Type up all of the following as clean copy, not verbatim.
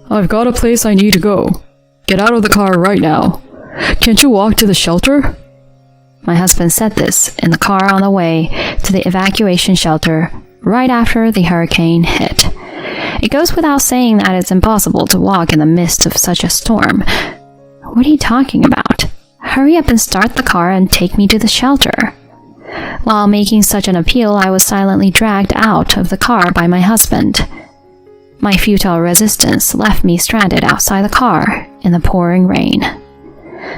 I've got a place I need to go. Get out of the car right now. Can't you walk to the shelter? My husband said this in the car on the way to the evacuation shelter right after the hurricane hit. It goes without saying that it's impossible to walk in the midst of such a storm. What are you talking about? Hurry up and start the car and take me to the shelter. While making such an appeal, I was silently dragged out of the car by my husband. My futile resistance left me stranded outside the car in the pouring rain.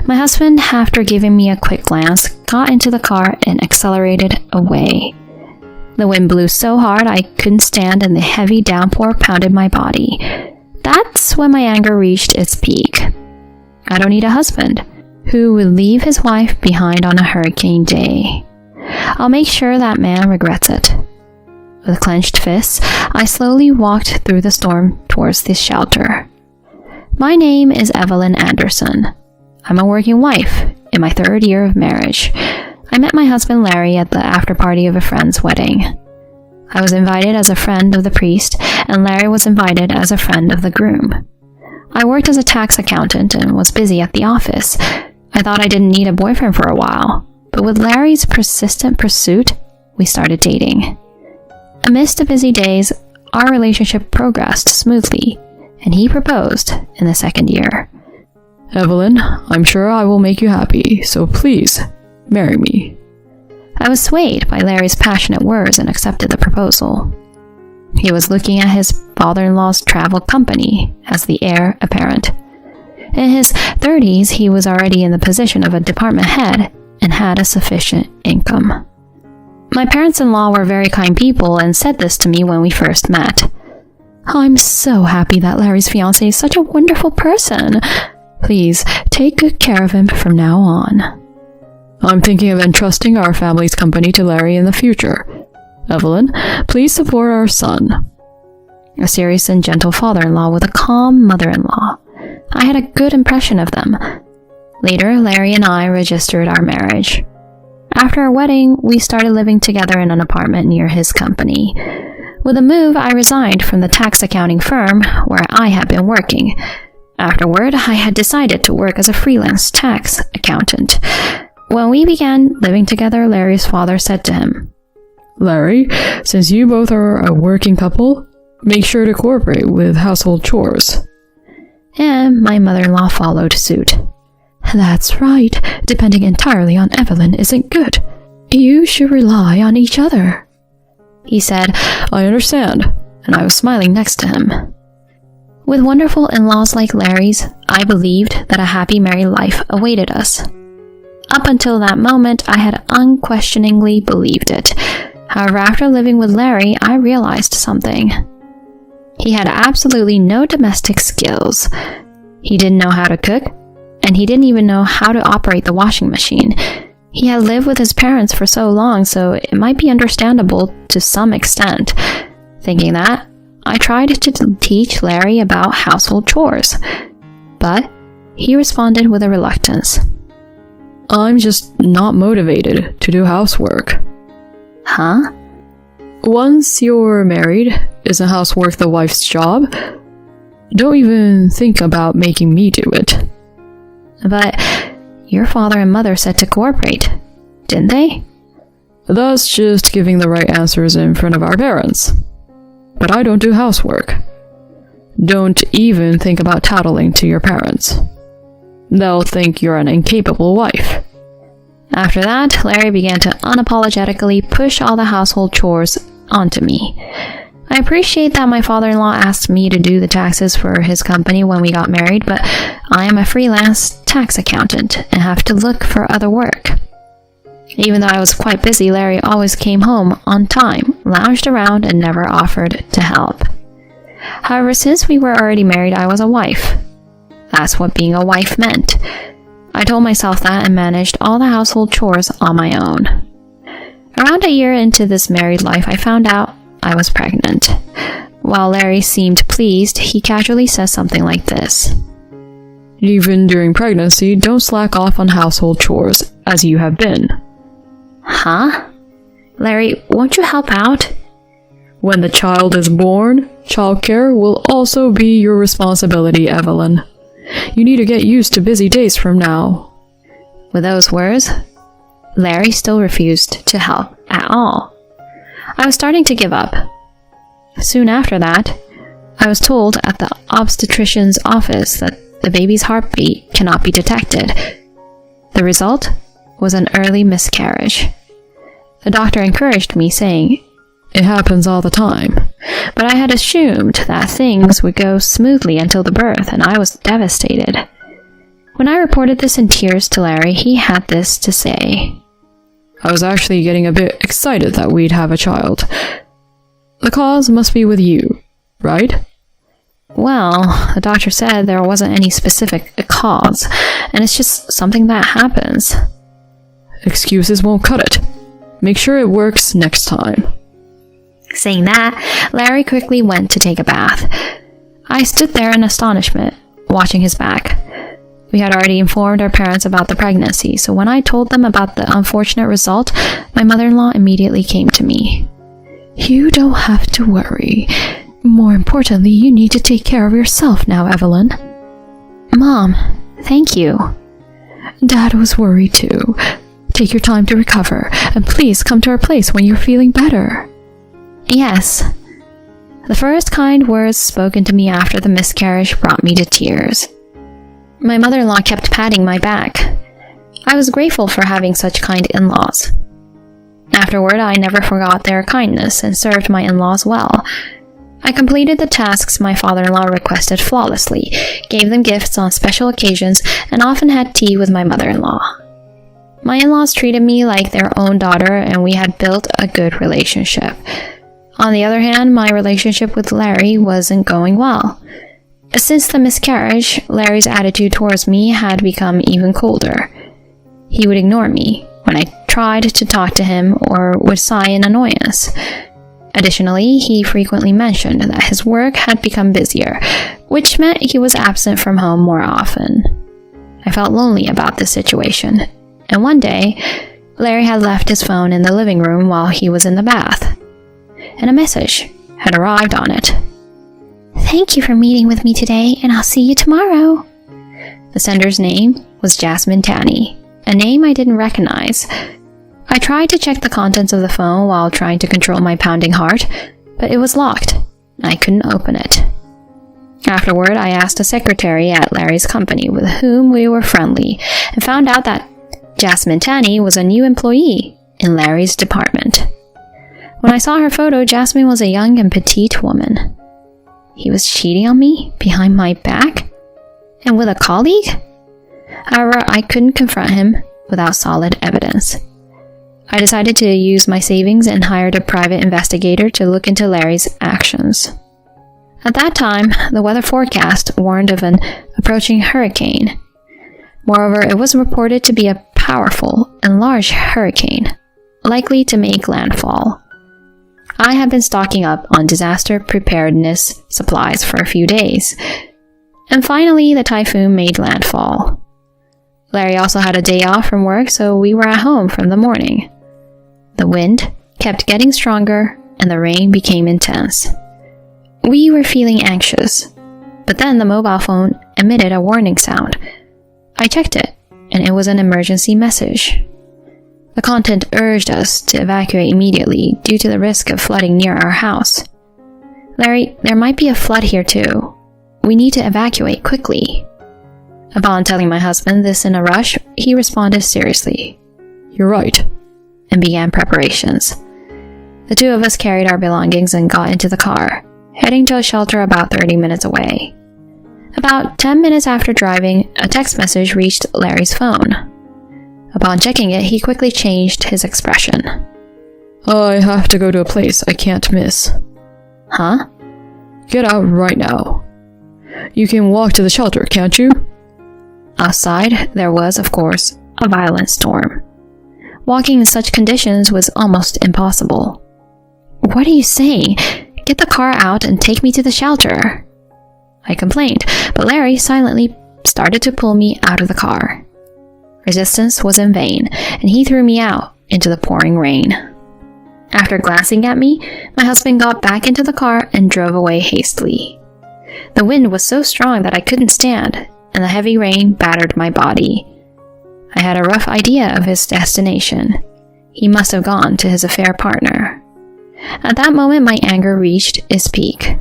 My husband, after giving me a quick glance, got into the car and accelerated away. The wind blew so hard I couldn't stand and the heavy downpour pounded my body. That's when my anger reached its peak. I don't need a husband who would leave his wife behind on a hurricane day. I'll make sure that man regrets it. With clenched fists, I slowly walked through the storm towards the shelter. My name is Evelyn Anderson. I'm a working wife in my 3rd year of marriage. I met my husband Larry at the after-party of a friend's wedding. I was invited as a friend of the priest, and Larry was invited as a friend of the groom. I worked as a tax accountant and was busy at the office. I thought I didn't need a boyfriend for a while, but with Larry's persistent pursuit, we started dating. Amidst the busy days, our relationship progressed smoothly, and he proposed in the 2nd year. Evelyn, I'm sure I will make you happy, so please, marry me. I was swayed by Larry's passionate words and accepted the proposal. He was looking at his father-in-law's travel company as the heir apparent. In his 30s, he was already in the position of a department head and had a sufficient income. My parents-in-law were very kind people and said this to me when we first met. I'm so happy that Larry's fiancé is such a wonderful person. Please take good care of him from now on. I'm thinking of entrusting our family's company to Larry in the future. Evelyn, please support our son. A serious and gentle father-in-law with a calm mother-in-law. I had a good impression of them. Later, Larry and I registered our marriage. After our wedding, we started living together in an apartment near his company. With the move, I resigned from the tax accounting firm where I had been working. Afterward, I had decided to work as a freelance tax accountant. When we began living together, Larry's father said to him, Larry, since you both are a working couple, make sure to cooperate with household chores. And my mother-in-law followed suit. That's right. Depending entirely on Evelyn isn't good. You should rely on each other. He said, I understand, and I was smiling next to him. With wonderful in-laws like Larry's, I believed that a happy married life awaited us. Up until that moment, I had unquestioningly believed it. However, after living with Larry, I realized something. He had absolutely no domestic skills. He didn't know how to cook, and he didn't even know how to operate the washing machine. He had lived with his parents for so long, so it might be understandable to some extent. Thinking that, I tried to teach Larry about household chores, but he responded with a reluctance. I'm just not motivated to do housework. Huh? Once you're married, isn't housework the wife's job? Don't even think about making me do it. But your father and mother said to cooperate, didn't they? That's just giving the right answers in front of our parents. But I don't do housework. Don't even think about tattling to your parents. They'll think you're an incapable wife. After that, Larry began to unapologetically push all the household chores onto me. I appreciate that my father-in-law asked me to do the taxes for his company when we got married, but I am a freelance tax accountant and have to look for other work. Even though I was quite busy, Larry always came home on time, lounged around, and never offered to help. However, since we were already married, I was a wife. That's what being a wife meant. I told myself that and managed all the household chores on my own. Around a year into this married life, I found out I was pregnant. While Larry seemed pleased, he casually says something like this. Even during pregnancy, don't slack off on household chores, as you have been. Huh? Larry, won't you help out? When the child is born, childcare will also be your responsibility, Evelyn. You need to get used to busy days from now. With those words, Larry still refused to help at all. I was starting to give up. Soon after that, I was told at the obstetrician's office that the baby's heartbeat cannot be detected. The result was an early miscarriage. The doctor encouraged me, saying, "It happens all the time." But I had assumed that things would go smoothly until the birth, and I was devastated. When I reported this in tears to Larry, he had this to say. "I was actually getting a bit excited that we'd have a child. The cause must be with you, right?" Well, the doctor said there wasn't any specific cause, and it's just something that happens. "Excuses won't cut it. Make sure it works next time." Saying that, Larry quickly went to take a bath. I stood there in astonishment, watching his back. We had already informed our parents about the pregnancy, so when I told them about the unfortunate result, my mother-in-law immediately came to me. "You don't have to worry. More importantly, you need to take care of yourself now, Evelyn." "Mom, thank you." "Dad was worried too. Take your time to recover, and please come to our place when you're feeling better." "Yes." The first kind words spoken to me after the miscarriage brought me to tears. My mother-in-law kept patting my back. I was grateful for having such kind in-laws. Afterward, I never forgot their kindness and served my in-laws well. I completed the tasks my father-in-law requested flawlessly, gave them gifts on special occasions, and often had tea with my mother-in-law. My in-laws treated me like their own daughter, and we had built a good relationship. On the other hand, my relationship with Larry wasn't going well. Since the miscarriage, Larry's attitude towards me had become even colder. He would ignore me when I tried to talk to him or would sigh in annoyance. Additionally, he frequently mentioned that his work had become busier, which meant he was absent from home more often. I felt lonely about this situation, and one day, Larry had left his phone in the living room while he was in the bath, and a message had arrived on it. "Thank you for meeting with me today, and I'll see you tomorrow." The sender's name was Jasmine Tanny, a name I didn't recognize. I tried to check the contents of the phone while trying to control my pounding heart, but it was locked, and I couldn't open it. Afterward, I asked a secretary at Larry's company with whom we were friendly, and found out that Jasmine Tanny was a new employee in Larry's department. When I saw her photo, Jasmine was a young and petite woman. He was cheating on me behind my back? And with a colleague? However, I couldn't confront him without solid evidence. I decided to use my savings and hired a private investigator to look into Larry's actions. At that time, the weather forecast warned of an approaching hurricane. Moreover, it was reported to be a powerful and large hurricane, likely to make landfall. I had been stocking up on disaster preparedness supplies for a few days, and finally the typhoon made landfall. Larry also had a day off from work, so we were at home from the morning. The wind kept getting stronger, and the rain became intense. We were feeling anxious, but then the mobile phone emitted a warning sound. I checked it, and it was an emergency message. The content urged us to evacuate immediately due to the risk of flooding near our house. "Larry, there might be a flood here too. We need to evacuate quickly." Upon telling my husband this in a rush, he responded seriously, "You're right," and began preparations. The two of us carried our belongings and got into the car, heading to a shelter about 30 minutes away. About 10 minutes after driving, a text message reached Larry's phone. Upon checking it, he quickly changed his expression. "I have to go to a place I can't miss." "Huh?" "Get out right now. You can walk to the shelter, can't you?" Outside, there was, of course, a violent storm. Walking in such conditions was almost impossible. "What are you saying? Get the car out and take me to the shelter." I complained, but Larry silently started to pull me out of the car. Resistance was in vain, and he threw me out into the pouring rain. After glancing at me, my husband got back into the car and drove away hastily. The wind was so strong that I couldn't stand, and the heavy rain battered my body. I had a rough idea of his destination. He must have gone to his affair partner. At that moment, my anger reached its peak.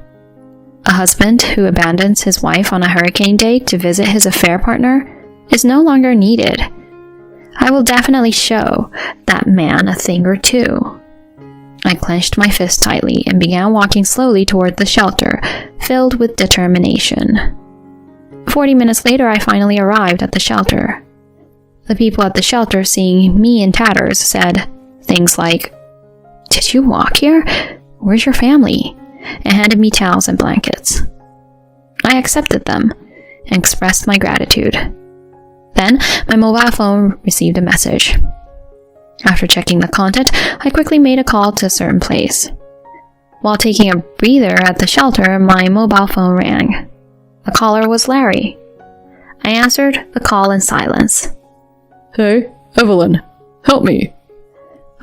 A husband who abandons his wife on a hurricane day to visit his affair partner is no longer needed. I will definitely show that man a thing or two. I clenched my fist tightly and began walking slowly toward the shelter, filled with determination. 40 minutes later, I finally arrived at the shelter. The people at the shelter, seeing me in tatters, said things like, "Did you walk here? Where's your family?" and handed me towels and blankets. I accepted them and expressed my gratitude. Then, my mobile phone received a message. After checking the content, I quickly made a call to a certain place. While taking a breather at the shelter, my mobile phone rang. The caller was Larry. I answered the call in silence. "Hey, Evelyn, help me."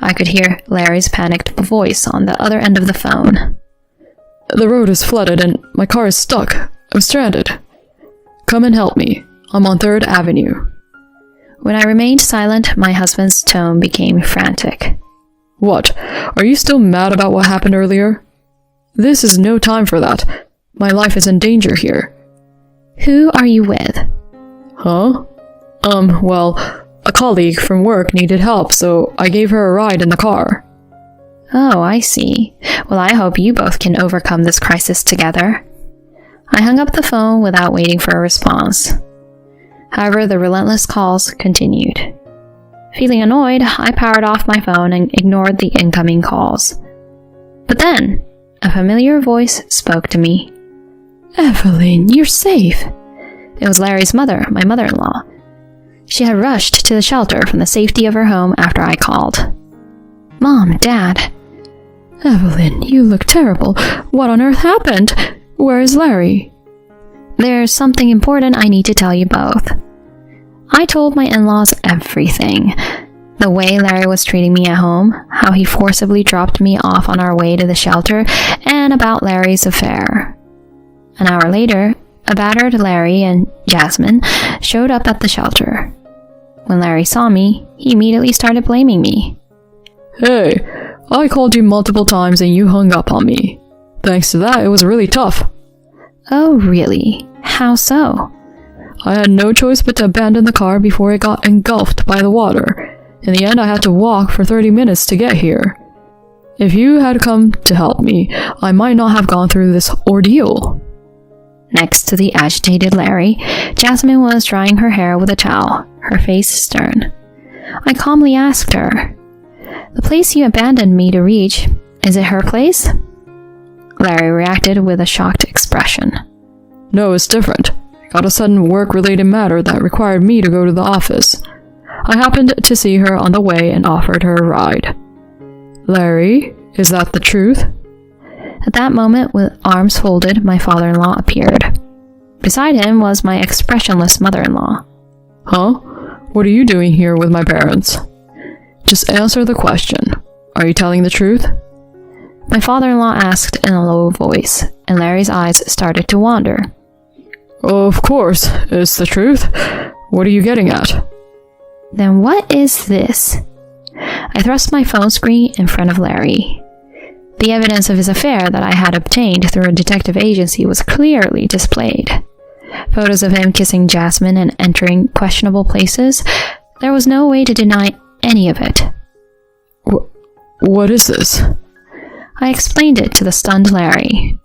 I could hear Larry's panicked voice on the other end of the phone. "The road is flooded and my car is stuck. I'm stranded. Come and help me. I'm on 3rd Avenue. When I remained silent, my husband's tone became frantic. "What? Are you still mad about what happened earlier? This is no time for that. My life is in danger here." "Who are you with?" "Huh? Well, a colleague from work needed help, so I gave her a ride in the car." "Oh, I see. Well, I hope you both can overcome this crisis together." I hung up the phone without waiting for a response. However, the relentless calls continued. Feeling annoyed, I powered off my phone and ignored the incoming calls. But then, a familiar voice spoke to me. "Evelyn, you're safe." It was Larry's mother, my mother-in-law. She had rushed to the shelter from the safety of her home after I called. "Mom, Dad." "Evelyn, you look terrible. What on earth happened? Where is Larry?" "There's something important I need to tell you both." I told my in-laws everything. The way Larry was treating me at home, how he forcibly dropped me off on our way to the shelter, and about Larry's affair. An hour later, a battered Larry and Jasmine showed up at the shelter. When Larry saw me, he immediately started blaming me. "Hey, I called you multiple times and you hung up on me. Thanks to that, it was really tough." "Oh, really? How so?" "I had no choice but to abandon the car before it got engulfed by the water. In the end, I had to walk for 30 minutes to get here. If you had come to help me, I might not have gone through this ordeal." Next to the agitated Larry, Jasmine was drying her hair with a towel, her face stern. I calmly asked her, "The place you abandoned me to reach, is it her place?" Larry reacted with a shocked expression. "No, it's different. I got a sudden work-related matter that required me to go to the office. I happened to see her on the way and offered her a ride." "Larry, is that the truth?" At that moment, with arms folded, my father-in-law appeared. Beside him was my expressionless mother-in-law. "Huh? What are you doing here with my parents?" "Just answer the question. Are you telling the truth?" My father-in-law asked in a low voice, and Larry's eyes started to wander. "Of course, it's the truth. What are you getting at?" "Then what is this?" I thrust my phone screen in front of Larry. The evidence of his affair that I had obtained through a detective agency was clearly displayed. Photos of him kissing Jasmine and entering questionable places. There was no way to deny any of it. What is this?" I explained it to the stunned Larry.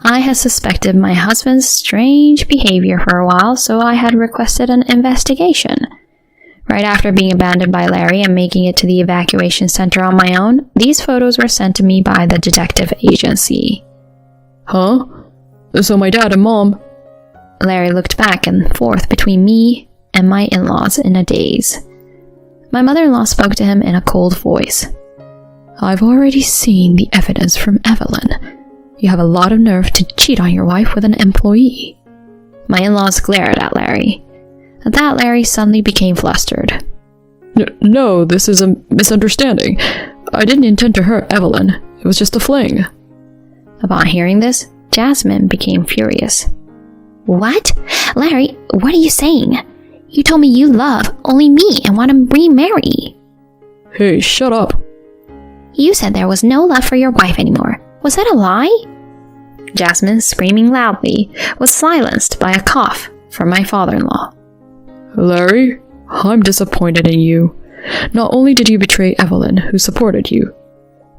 I had suspected my husband's strange behavior for a while, so I had requested an investigation. Right after being abandoned by Larry and making it to the evacuation center on my own, these photos were sent to me by the detective agency. "Huh? So my dad and mom..." Larry looked back and forth between me and my in-laws in a daze. My mother-in-law spoke to him in a cold voice. "I've already seen the evidence from Evelyn. You have a lot of nerve to cheat on your wife with an employee." My in-laws glared at Larry. At that, Larry suddenly became flustered. No, this is a misunderstanding. I didn't intend to hurt Evelyn. It was just a fling. Upon hearing this, Jasmine became furious. What? Larry, what are you saying? You told me you love only me and want to remarry. Hey, shut up. You said there was no love for your wife anymore. Was that a lie? Jasmine, screaming loudly, was silenced by a cough from my father-in-law. Larry, I'm disappointed in you. Not only did you betray Evelyn, who supported you,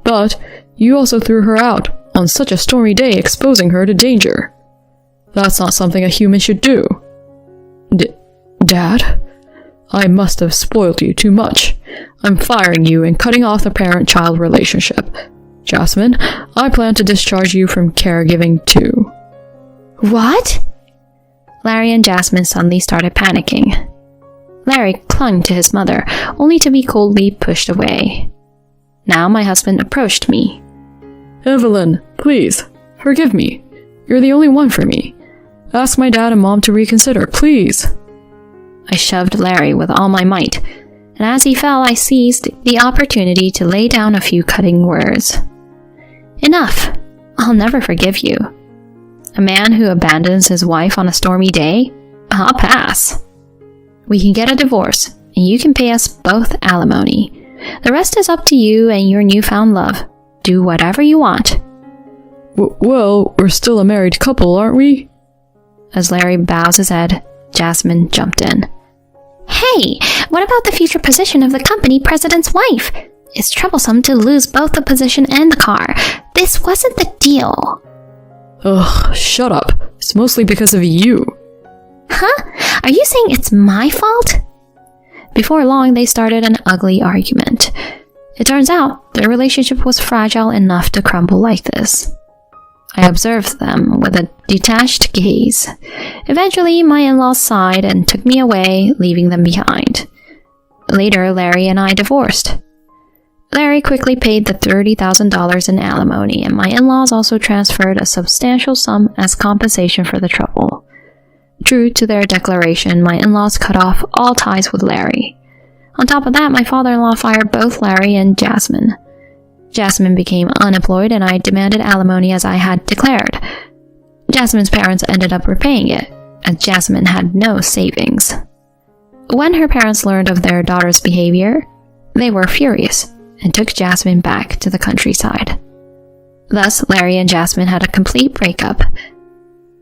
but you also threw her out on such a stormy day, exposing her to danger. That's not something a human should do. Dad? I must have spoiled you too much. I'm firing you and cutting off the parent-child relationship. Jasmine, I plan to discharge you from caregiving too. What? Larry and Jasmine suddenly started panicking. Larry clung to his mother, only to be coldly pushed away. Now my husband approached me. Evelyn, please, forgive me. You're the only one for me. Ask my dad and mom to reconsider, please. I shoved Larry with all my might, and as he fell, I seized the opportunity to lay down a few cutting words. Enough! I'll never forgive you. A man who abandons his wife on a stormy day? I'll pass. We can get a divorce, and you can pay us both alimony. The rest is up to you and your newfound love. Do whatever you want. Well, we're still a married couple, aren't we? As Larry bows his head, Jasmine jumped in. Hey, what about the future position of the company president's wife? It's troublesome to lose both the position and the car. This wasn't the deal. Ugh, shut up. It's mostly because of you. Huh? Are you saying it's my fault? Before long, they started an ugly argument. It turns out their relationship was fragile enough to crumble like this. I observed them with a detached gaze. Eventually, my in-laws sighed and took me away, leaving them behind. Later, Larry and I divorced. Larry quickly paid the $30,000 in alimony, and my in-laws also transferred a substantial sum as compensation for the trouble. True to their declaration, my in-laws cut off all ties with Larry. On top of that, my father-in-law fired both Larry and Jasmine. Jasmine became unemployed, and I demanded alimony as I had declared. Jasmine's parents ended up repaying it, as Jasmine had no savings. When her parents learned of their daughter's behavior, they were furious and took Jasmine back to the countryside. Thus, Larry and Jasmine had a complete breakup.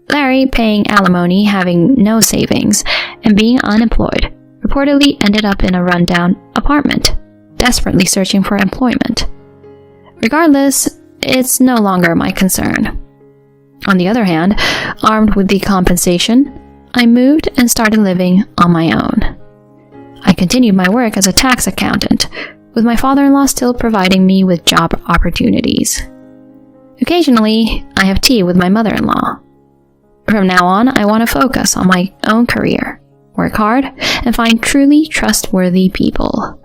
Larry, paying alimony, having no savings, and being unemployed, reportedly ended up in a rundown apartment, desperately searching for employment. Regardless, it's no longer my concern. On the other hand, armed with the compensation, I moved and started living on my own. I continued my work as a tax accountant, with my father-in-law still providing me with job opportunities. Occasionally, I have tea with my mother-in-law. From now on, I want to focus on my own career, work hard, and find truly trustworthy people.